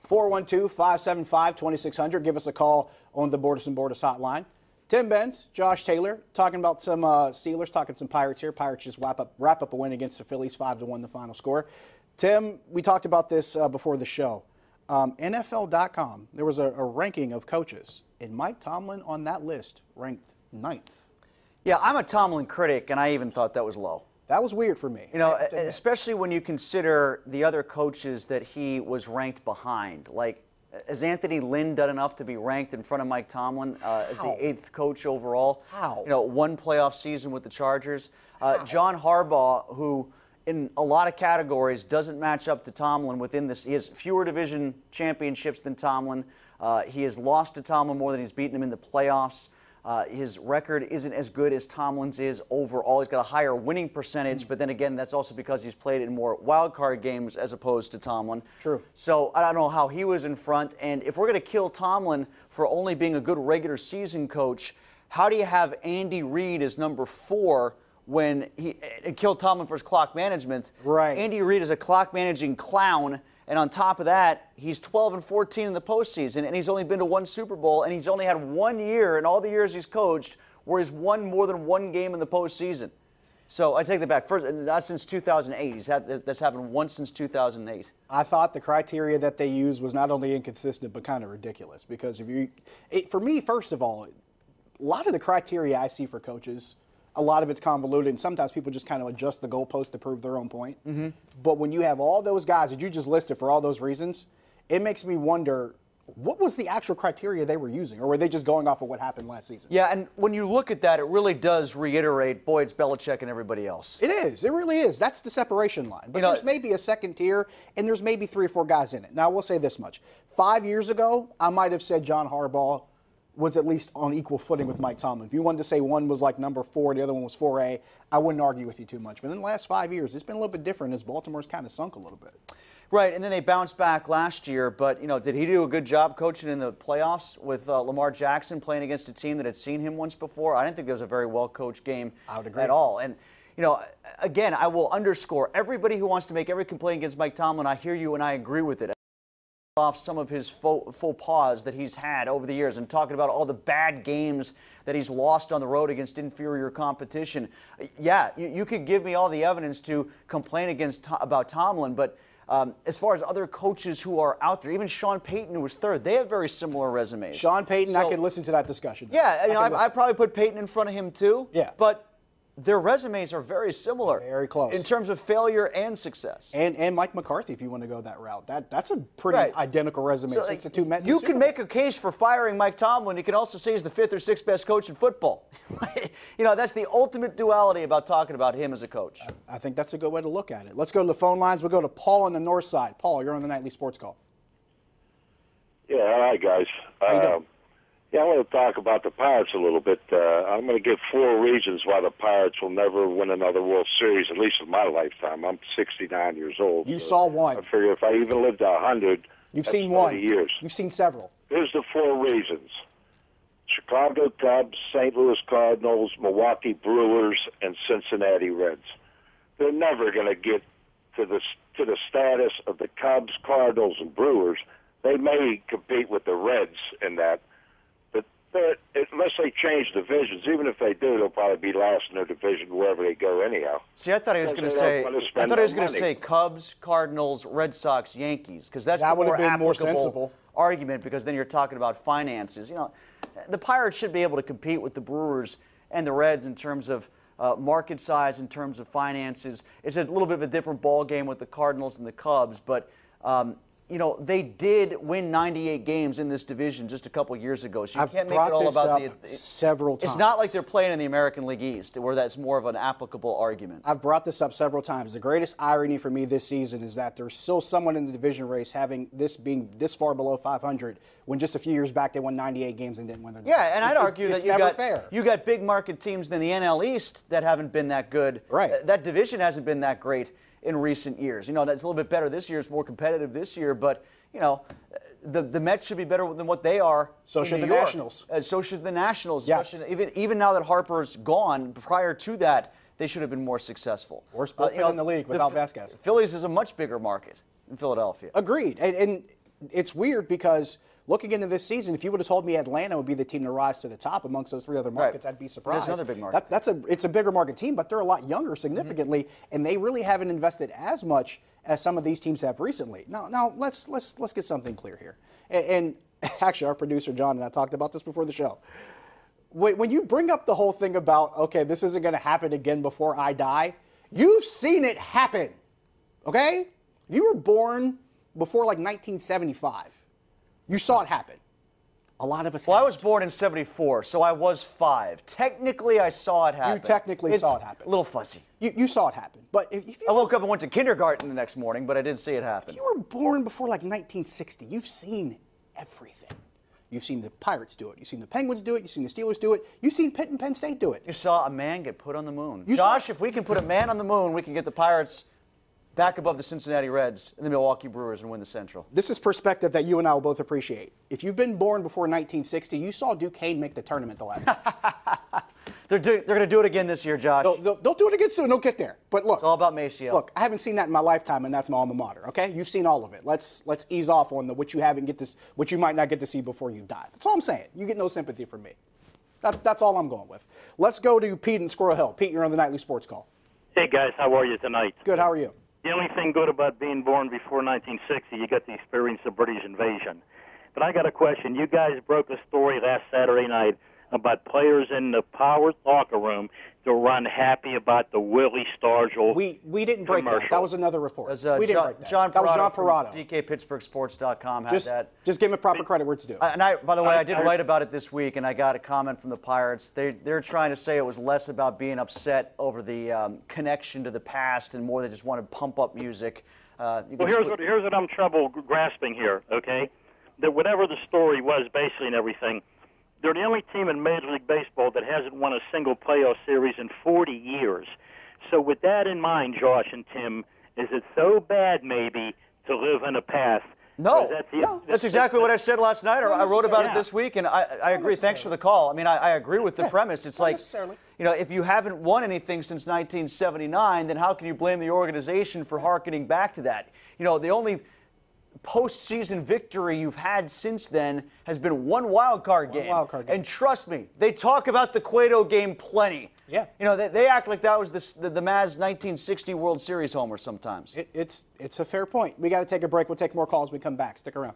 412-575-2600. Give us a call on the Bordas and Bordas hotline. Tim Benz, Josh Taylor, talking about some Steelers, talking some Pirates here. Pirates just wrap up a win against the Phillies, 5-1 the final score. Tim, we talked about this before the show. NFL.com, there was a ranking of coaches, and Mike Tomlin on that list ranked 9th. Yeah, I'm a Tomlin critic, and I even thought that was low. That was weird for me. You know, especially when you consider the other coaches that he was ranked behind. Like, has Anthony Lynn done enough to be ranked in front of Mike Tomlin as the 8th coach overall? How? You know, one playoff season with the Chargers. John Harbaugh, who in a lot of categories doesn't match up to Tomlin within this. He has fewer division championships than Tomlin. He has lost to Tomlin more than he's beaten him in the playoffs. His record isn't as good as Tomlin's is overall. He's got a higher winning percentage, but then again, that's also because he's played in more wild card games as opposed to Tomlin. True. So I don't know how he was in front. And if we're going to kill Tomlin for only being a good regular season coach, how do you have Andy Reid as number 4 when he killed Tomlin for his clock management? Right. Andy Reid is a clock managing clown. And on top of that, he's 12-14 in the postseason, and he's only been to 1 Super Bowl, and he's only had 1 year in all the years he's coached where he's won more than 1 game in the postseason. So I take that back. First, not since 2008. That's happened once since 2008. I thought the criteria that they used was not only inconsistent but kind of ridiculous because for me, first of all, a lot of the criteria I see for coaches, a lot of it's convoluted, and sometimes people just kind of adjust the goalpost to prove their own point. Mm-hmm. But when you have all those guys that you just listed for all those reasons, it makes me wonder, what was the actual criteria they were using? Or were they just going off of what happened last season? Yeah, and when you look at that, it really does reiterate, boy, it's Belichick and everybody else. It is. It really is. That's the separation line. But there's maybe a second tier, and there's maybe 3 or 4 guys in it. Now, I will say this much. 5 years ago, I might have said John Harbaugh was at least on equal footing with Mike Tomlin. If you wanted to say one was like number 4, the other one was 4A, I wouldn't argue with you too much. But in the last 5 years, it's been a little bit different as Baltimore's kind of sunk a little bit. Right, and then they bounced back last year. But, you know, did he do a good job coaching in the playoffs with Lamar Jackson playing against a team that had seen him once before? I didn't think there was a very well-coached game at all. And, you know, again, I will underscore, everybody who wants to make every complaint against Mike Tomlin, I hear you and I agree with it. Off some of his faux pas that he's had over the years and talking about all the bad games that he's lost on the road against inferior competition. Yeah, you could give me all the evidence to complain about Tomlin, but as far as other coaches who are out there, even Sean Payton, who was 3rd, they have very similar resumes. Sean Payton, I can listen to that discussion. Yeah, you know, I probably put Payton in front of him too. Yeah. But their resumes are very similar. Very close. In terms of failure and success. And Mike McCarthy, if you want to go that route. That's a pretty identical resume. So, since the 2 met in you the can make a case for firing Mike Tomlin. You can also say he's the 5th or 6th best coach in football. You know, that's the ultimate duality about talking about him as a coach. I think that's a good way to look at it. Let's go to the phone lines. We'll go to Paul on the north side. Paul, you're on the Nightly Sports Call. Yeah, all right, guys. How you doing? Yeah, I want to talk about the Pirates a little bit. I'm going to give 4 reasons why the Pirates will never win another World Series, at least in my lifetime. I'm 69 years old. You saw one. I figure if I even lived to 100, You've that's seen one. 30 years. You've seen several. Here's the 4 reasons. Chicago Cubs, St. Louis Cardinals, Milwaukee Brewers, and Cincinnati Reds. They're never going to get to the status of the Cubs, Cardinals, and Brewers. They may compete with the Reds in that. Unless they change divisions, even if they do, they'll probably be last in their division wherever they go anyhow. See, I thought he was going to say Cubs, Cardinals, Red Sox, Yankees, because that's that the more been more applicable sensible argument, because then you're talking about finances. You know, the Pirates should be able to compete with the Brewers and the Reds in terms of market size, in terms of finances. It's a little bit of a different ball game with the Cardinals and the Cubs, but you know, they did win 98 games in this division just a couple years ago. So you can't make it all about several times. It's not like they're playing in the American League East, where that's more of an applicable argument. I've brought this up several times. The greatest irony for me this season is that there's still someone in the division race having this being this far below 500 when just a few years back they won 98 games and didn't win their division. Yeah, and I'd argue that you got big market teams in the NL East that haven't been that good. Right. That division hasn't been that great in recent years. You know, that's a little bit better this year. It's more competitive this year, but, you know, the Mets should be better than what they are. So should the Nationals. So should the Nationals. Yes. Even now that Harper's gone, prior to that, they should have been more successful. Worst bullpen in the league without Vasquez. Phillies is a much bigger market in Philadelphia. Agreed. And it's weird because looking into this season, if you would have told me Atlanta would be the team to rise to the top amongst those 3 other markets, I'd be surprised. There's another big market. It's a bigger market team, but they're a lot younger significantly, and they really haven't invested as much as some of these teams have recently. Now let's get something clear here. And actually, our producer John and I talked about this before the show. When you bring up the whole thing about, okay, this isn't going to happen again before I die, you've seen it happen, okay? You were born before like 1975. You saw it happen. A lot of us. Well, I was born in '74, so I was 5. Technically, I saw it happen. You technically saw it happen. A little fuzzy. You saw it happen. But if you I woke up and went to kindergarten the next morning, but I did see it happen. If you were born before like 1960, you've seen everything. You've seen the Pirates do it. You've seen the Penguins do it. You've seen the Steelers do it. You've seen Pitt and Penn State do it. You saw a man get put on the moon. Josh, if we can put a man on the moon, we can get the Pirates back above the Cincinnati Reds and the Milwaukee Brewers and win the Central. This is perspective that you and I will both appreciate. If you've been born before 1960, you saw Duquesne make the tournament the last time. They're going to do it again this year, Josh. They'll do it again soon. They'll get there. But look, it's all about Maceo. Look, I haven't seen that in my lifetime, and that's my alma mater. Okay, you've seen all of it. Let's ease off on what you might not get to see before you die. That's all I'm saying. You get no sympathy from me. That's all I'm going with. Let's go to Pete in Squirrel Hill. Pete, you're on the Nightly Sports Call. Hey guys, how are you tonight? Good. How are you? The only thing good about being born before 1960, you got the experience of British invasion. But I got a question. You guys broke a story last Saturday night about players in the Power locker room that were unhappy about the Willie Stargell. We didn't break that. That was another report. We didn't break that. John that was John Parado. DKPittsburghSports.com had that. Just give him proper credit where it's due. And by the way, I did write about it this week, and I got a comment from the Pirates. They're trying to say it was less about being upset over the connection to the past and more they just wanted pump up music. Well, here's what I'm trouble grasping here. Okay, that whatever the story was, basically and everything. They're the only team in Major League Baseball that hasn't won a single playoff series in 40 years. So with that in mind, Josh and Tim, is it so bad maybe to live in the past? No, that's exactly what I said last night. I wrote about it this week, and I agree. Thanks for the call. I mean, I agree with the premise. It's like, if you haven't won anything since 1979, then how can you blame the organization for hearkening back to that? The only postseason victory you've had since then has been one wild card game. And trust me, they talk about the Cueto game plenty. Yeah. They act like that was the Mavs 1960 World Series homer sometimes. It's a fair point. We got to take a break. We'll take more calls when we come back. Stick around.